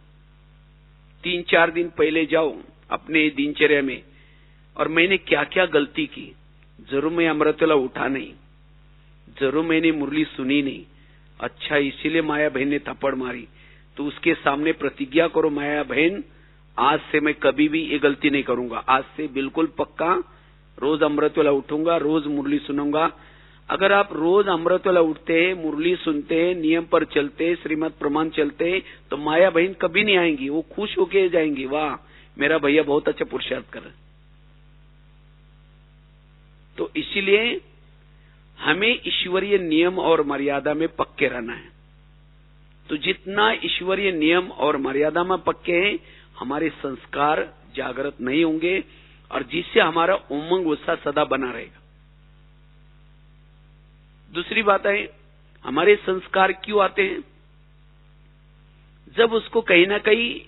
3-4 दिन पहले जाओ अपने दिनचर्या में, और मैंने क्या क्या गलती की। जरूर मैं अमृतला उठा नहीं, जरूर मैंने मुरली सुनी नहीं, अच्छा इसीलिए माया बहन ने थप्पड़ मारी। तो उसके सामने प्रतिज्ञा करो, माया बहन आज से मैं कभी भी ये गलती नहीं करूंगा, आज से बिल्कुल पक्का रोज अमृतवेला उठूंगा, रोज मुरली सुनूंगा। अगर आप रोज अमृतवेला उठते हैं, मुरली सुनते हैं, नियम पर चलते, श्रीमद प्रमाण चलते, तो माया बहन कभी नहीं आएंगी, वो खुश होके जाएंगी, वाह मेरा भैया बहुत अच्छा पुरुषार्थ कर रहा है। तो इसीलिए हमें ईश्वरीय नियम और मर्यादा में पक्के रहना है। तो जितना ईश्वरीय नियम और मर्यादा में पक्के हैं, हमारे संस्कार जागृत नहीं होंगे, और जिससे हमारा उमंग उत्साह सदा बना रहेगा। दूसरी बात है, हमारे संस्कार क्यों आते हैं? जब उसको कहीं ना कहीं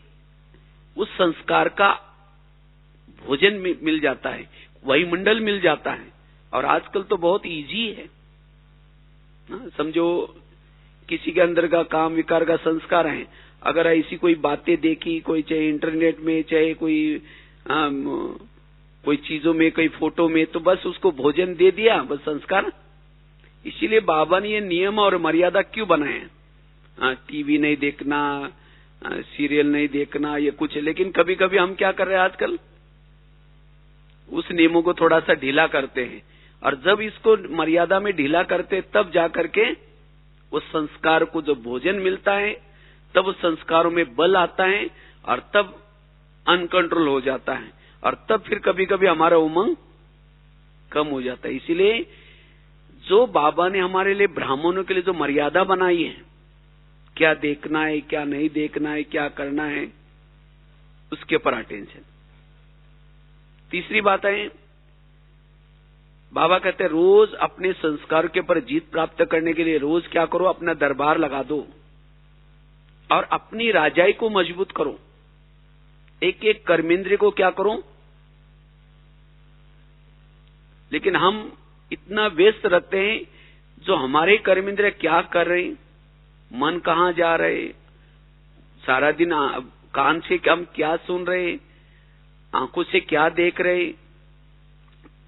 उस संस्कार का भोजन मिल जाता है, वही मंडल मिल जाता है। और आजकल तो बहुत इजी है, समझो किसी के अंदर का काम विकार का संस्कार है, अगर ऐसी कोई बातें देखी, कोई चाहे इंटरनेट में, चाहे कोई चीजों में, कोई फोटो में, तो बस उसको भोजन दे दिया, बस संस्कार। इसीलिए बाबा ने ये नियम और मर्यादा क्यों बनाए हैं? टीवी नहीं देखना, सीरियल नहीं देखना, ये कुछ। लेकिन कभी कभी हम क्या कर रहे हैं आजकल, उस नियमों को थोड़ा सा ढीला करते हैं, और जब इसको मर्यादा में ढीला करते, तब जाकर के उस संस्कार को जो भोजन मिलता है, तब उस संस्कारों में बल आता है, और तब अनकंट्रोल हो जाता है, और तब फिर कभी कभी हमारा उमंग कम हो जाता है। इसीलिए जो बाबा ने हमारे लिए, ब्राह्मणों के लिए जो मर्यादा बनाई है, क्या देखना है, क्या नहीं देखना है, क्या करना है, उसके ऊपर अटेंशन। तीसरी बात है, बाबा कहते हैं रोज अपने संस्कार के ऊपर जीत प्राप्त करने के लिए रोज क्या करो, अपना दरबार लगा दो और अपनी राजाई को मजबूत करो। एक एक कर्मेंद्र को क्या करो। लेकिन हम इतना व्यस्त रहते हैं, जो हमारे कर्मेंद्र क्या कर रहे हैं, मन कहां जा रहे, सारा दिन कान से हम क्या सुन रहे, आंखों से क्या देख रहे,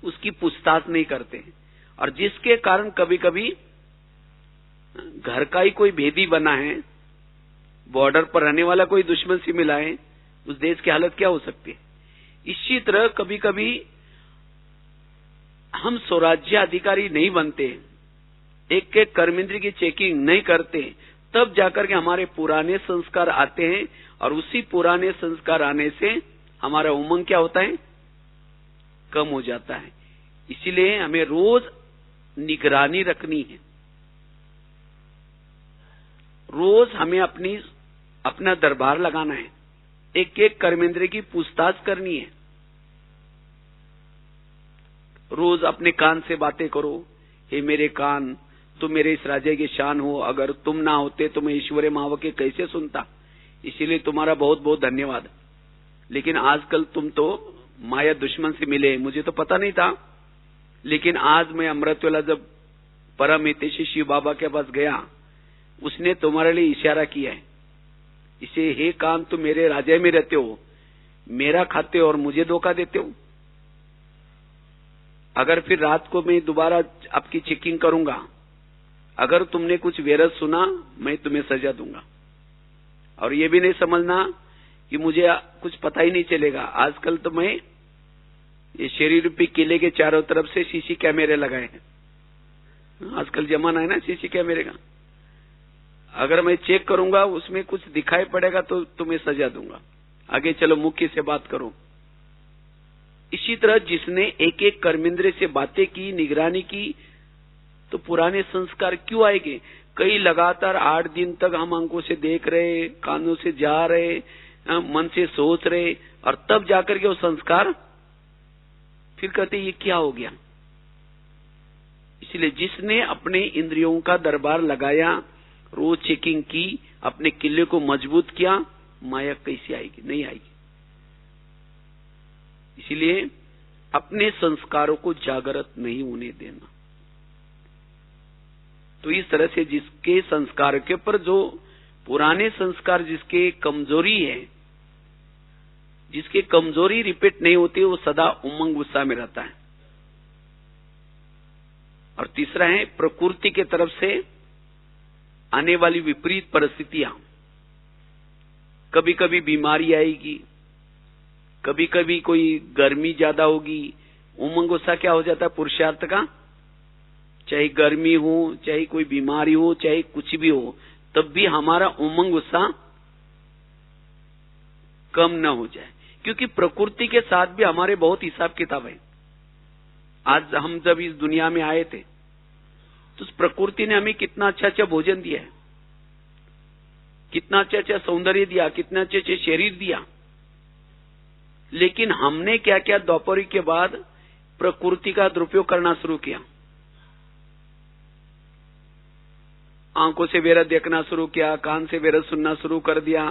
उसकी पूछताछ नहीं करते। और जिसके कारण कभी कभी घर का ही कोई भेदी बना है, बॉर्डर पर रहने वाला कोई दुश्मन से मिला है, उस देश की हालत क्या हो सकती है। इसी तरह कभी कभी हम स्वराज्य अधिकारी नहीं बनते, एक एक कर्मेंद्र की चेकिंग नहीं करते, तब जाकर के हमारे पुराने संस्कार आते हैं, और उसी पुराने संस्कार आने से हमारा उमंग क्या होता है, कम हो जाता है। इसीलिए हमें रोज निगरानी रखनी है, रोज हमें अपना दरबार लगाना है, एक एक कर्मेंद्र की पूछताछ करनी है। रोज अपने कान से बातें करो, हे मेरे कान, तुम मेरे इस राज्य की शान हो, अगर तुम ना होते तो मैं ईश्वरीय महावाक्य कैसे सुनता, इसीलिए तुम्हारा बहुत बहुत धन्यवाद। लेकिन आजकल तुम तो माया दुश्मन से मिले, मुझे तो पता नहीं था, लेकिन आज मैं अमृतवेला जब परम हितैषी शिव बाबा के पास गया, उसने तुम्हारे लिए इशारा किया है, इसे हे कान तुम मेरे राज्य में रहते हो, मेरा खाते हो और मुझे धोखा देते हो। अगर फिर रात को मैं दोबारा आपकी चेकिंग करूंगा, अगर तुमने कुछ वेरस सुना, मैं तुम्हें सजा दूंगा। और ये भी नहीं समझना कि मुझे कुछ पता ही नहीं चलेगा। आजकल तो मैं ये शरीर रूपी किले के चारों तरफ से सीसी कैमरे लगाए हैं। आजकल जमाना है ना सीसी कैमरे का। अगर मैं चेक करूंगा, उसमें कुछ दिखाई पड़ेगा तो तुम्हें सजा दूंगा। आगे चलो, मुख्य से बात करो। इसी तरह जिसने एक एक कर्मेंद्र से बातें की, निगरानी की, तो पुराने संस्कार क्यों आएंगे? कई लगातार 8 दिन तक हम आंखों से देख रहे, कानों से जा रहे, मन से सोच रहे, और तब जाकर के वो संस्कार फिर कहते ये क्या हो गया। इसलिए जिसने अपने इंद्रियों का दरबार लगाया, रोज चेकिंग की, अपने किले को मजबूत किया, माया कैसे आएगी? नहीं आएगी। इसलिए अपने संस्कारों को जागृत नहीं होने देना। तो इस तरह से जिसके संस्कार के ऊपर, जो पुराने संस्कार जिसके कमजोरी है, जिसकी कमजोरी रिपीट नहीं होती, वो सदा उमंग उत्साह में रहता है। और तीसरा है प्रकृति के तरफ से आने वाली विपरीत परिस्थितियां। कभी कभी बीमारी आएगी, कभी कभी कोई गर्मी ज्यादा होगी, उमंग उत्साह क्या हो जाता है पुरुषार्थ का? चाहे गर्मी हो, चाहे कोई बीमारी हो, चाहे कुछ भी हो, तब भी हमारा उमंग उत्साह कम न हो जाए, क्योंकि प्रकृति के साथ भी हमारे बहुत हिसाब किताब है। आज हम जब इस दुनिया में आए थे, तो उस प्रकृति ने हमें कितना अच्छा अच्छा भोजन दिया है, कितना अच्छा अच्छा सौंदर्य दिया, कितना अच्छे अच्छे शरीर दिया। लेकिन हमने क्या क्या दोपहरी के बाद प्रकृति का दुरुपयोग करना शुरू किया। आंखों से बेरद देखना शुरू किया, कान से बेरद सुनना शुरू कर दिया।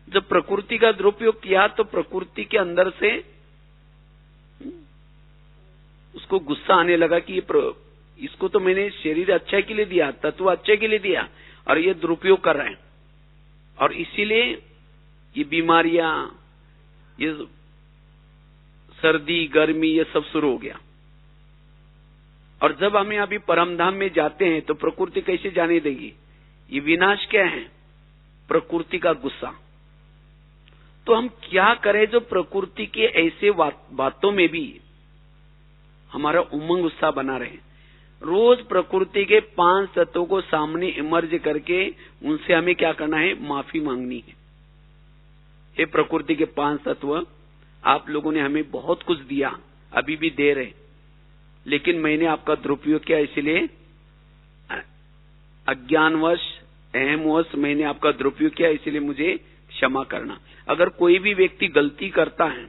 जब प्रकृति का दुरुपयोग किया तो प्रकृति के अंदर से उसको गुस्सा आने लगा कि इसको तो मैंने शरीर अच्छे के लिए दिया, तत्व अच्छे के लिए दिया, और ये दुरुपयोग कर रहे हैं। और इसीलिए ये बीमारियां, ये सर्दी गर्मी, ये सब शुरू हो गया। और जब हमें अभी परमधाम में जाते हैं तो प्रकृति कैसे जाने देगी? ये विनाश क्या है? प्रकृति का गुस्सा। तो हम क्या करें जो प्रकृति के ऐसे बातों में भी हमारा उमंग उत्साह बना रहे? रोज प्रकृति के 5 तत्वों को सामने इमर्ज करके उनसे हमें क्या करना है? माफी मांगनी है। हे प्रकृति के 5 तत्व, आप लोगों ने हमें बहुत कुछ दिया, अभी भी दे रहे, लेकिन मैंने आपका दुरुपयोग किया, इसलिए अज्ञानवश, अहमवश मैंने आपका दुरुपयोग किया, इसलिए मुझे क्षमा करना। अगर कोई भी व्यक्ति गलती करता है,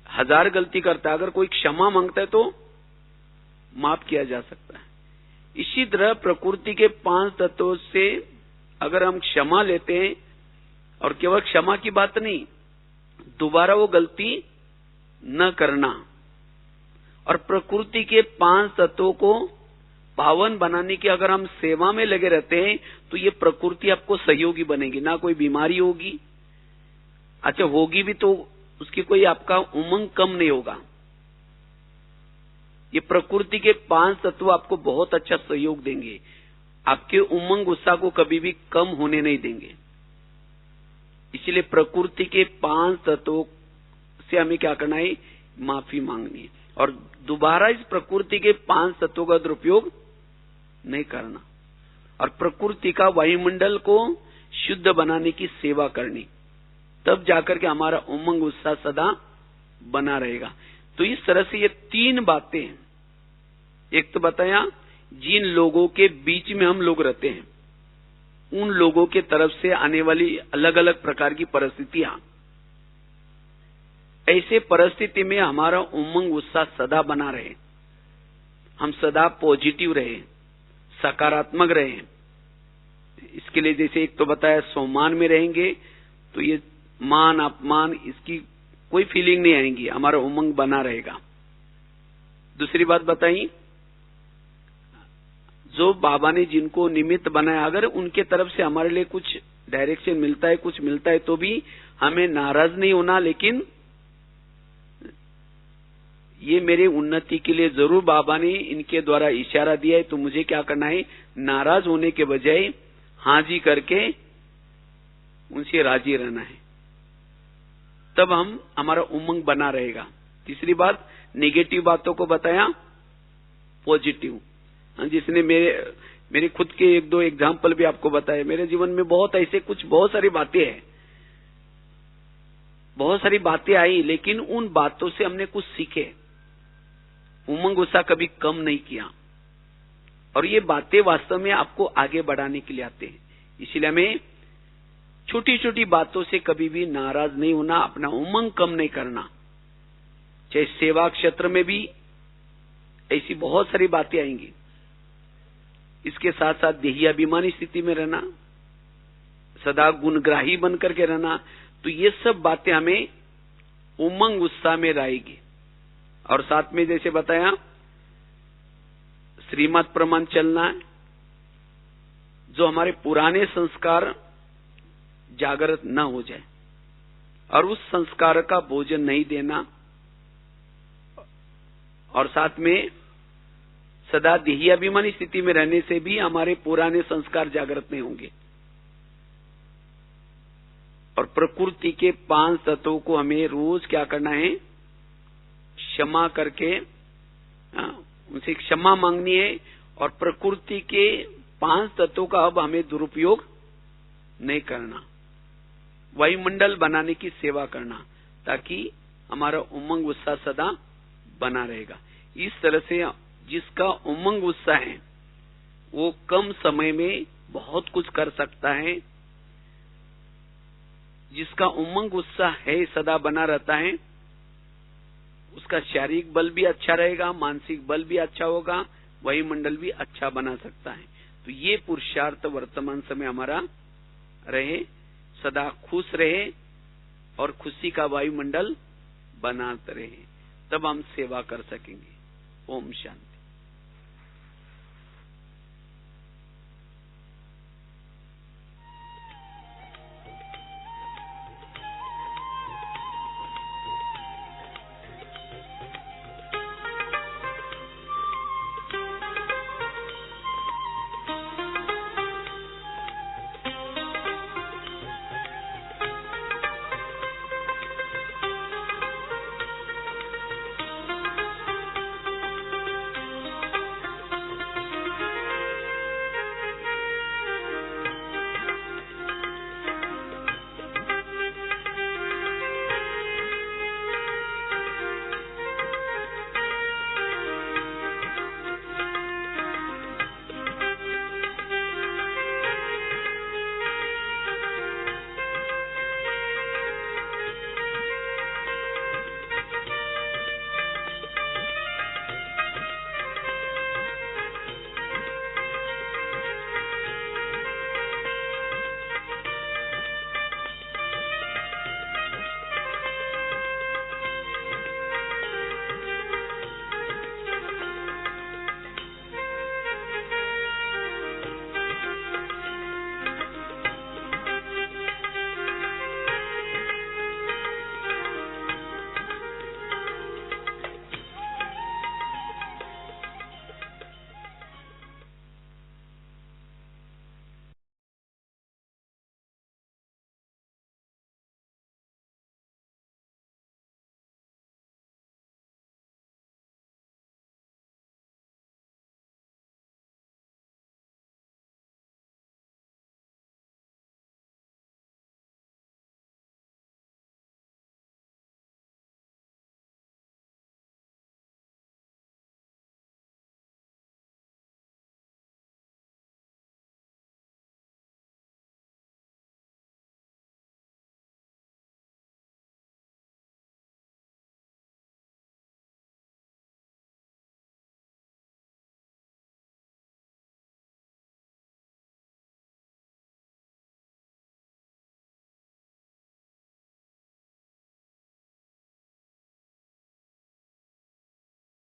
1000 गलती करता है, अगर कोई क्षमा मांगता है तो माफ किया जा सकता है। इसी तरह प्रकृति के 5 तत्वों से अगर हम क्षमा लेते हैं, और केवल क्षमा की बात नहीं, दोबारा वो गलती न करना, और प्रकृति के 5 तत्वों को पावन बनाने की अगर हम सेवा में लगे रहते हैं, तो ये प्रकृति आपको सहयोगी बनेगी। ना कोई बीमारी होगी, अच्छा होगी भी तो उसकी कोई आपका उमंग कम नहीं होगा। ये प्रकृति के 5 तत्व आपको बहुत अच्छा सहयोग देंगे, आपके उमंग उत्साह को कभी भी कम होने नहीं देंगे। इसलिए प्रकृति के 5 तत्वों से हमें क्या करना है? माफी मांगनी है, और दोबारा इस प्रकृति के 5 तत्वों का दुरुपयोग नहीं करना, और प्रकृति का वायुमंडल को शुद्ध बनाने की सेवा करनी। तब जाकर के हमारा उमंग उत्साह सदा बना रहेगा। तो इस तरह से ये 3 बातें, एक तो बताया जिन लोगों के बीच में हम लोग रहते हैं, उन लोगों के तरफ से आने वाली अलग अलग प्रकार की परिस्थितियां, ऐसे परिस्थिति में हमारा उमंग उत्साह सदा बना रहे, हम सदा पॉजिटिव रहे, सकारात्मक रहे। इसके लिए जैसे एक तो बताया सम्मान में रहेंगे तो ये मान अपमान इसकी कोई फीलिंग नहीं आएंगी, हमारा उमंग बना रहेगा। दूसरी बात बताई, जो बाबा ने जिनको निमित्त बनाया, अगर उनके तरफ से हमारे लिए कुछ डायरेक्शन मिलता है, कुछ मिलता है, तो भी हमें नाराज नहीं होना, लेकिन ये मेरे उन्नति के लिए जरूर बाबा ने इनके द्वारा इशारा दिया है, तो मुझे क्या करना है, नाराज होने के बजाय हाँ जी करके उनसे राजी रहना है, तब हमारा उमंग बना रहेगा। तीसरी बात, नेगेटिव बातों को बताया, पॉजिटिव। जिसने मेरे खुद के एक दो एग्जाम्पल भी आपको बताए। मेरे जीवन में बहुत सारी बातें हैं, बहुत सारी बातें आई, लेकिन उन बातों से हमने कुछ सीखे, उमंग गुस्सा कभी कम नहीं किया। और ये बातें वास्तव में आपको आगे बढ़ाने के लिए आते हैं। इसलिए हमें छोटी छोटी बातों से कभी भी नाराज नहीं होना, अपना उमंग कम नहीं करना। चाहे सेवा क्षेत्र में भी ऐसी बहुत सारी बातें आएंगी। इसके साथ साथ देहियाभिमानी स्थिति में रहना, सदा गुणग्राही बन करके रहना, तो ये सब बातें हमें उमंग उत्साह में रहेगी। और साथ में जैसे बताया, श्रीमत प्रमाण चलना है, जो हमारे पुराने संस्कार जागृत न हो जाए और उस संस्कार का भोजन नहीं देना, और साथ में सदा देहियाभिमानी स्थिति में रहने से भी हमारे पुराने संस्कार जागृत नहीं होंगे। और प्रकृति के 5 तत्वों को हमें रोज क्या करना है, क्षमा करके उनसे क्षमा मांगनी है, और प्रकृति के 5 तत्वों का अब हमें दुरुपयोग नहीं करना, वायुमंडल बनाने की सेवा करना, ताकि हमारा उमंग उत्साह सदा बना रहेगा। इस तरह से जिसका उमंग उत्साह है वो कम समय में बहुत कुछ कर सकता है। जिसका उमंग उत्साह है सदा बना रहता है, उसका शारीरिक बल भी अच्छा रहेगा, मानसिक बल भी अच्छा होगा, वायुमंडल भी अच्छा बना सकता है। तो ये पुरुषार्थ वर्तमान समय हमारा रहे, सदा खुश रहे और खुशी का वायुमंडल बनाते रहे, तब हम सेवा कर सकेंगे। ओम शांति।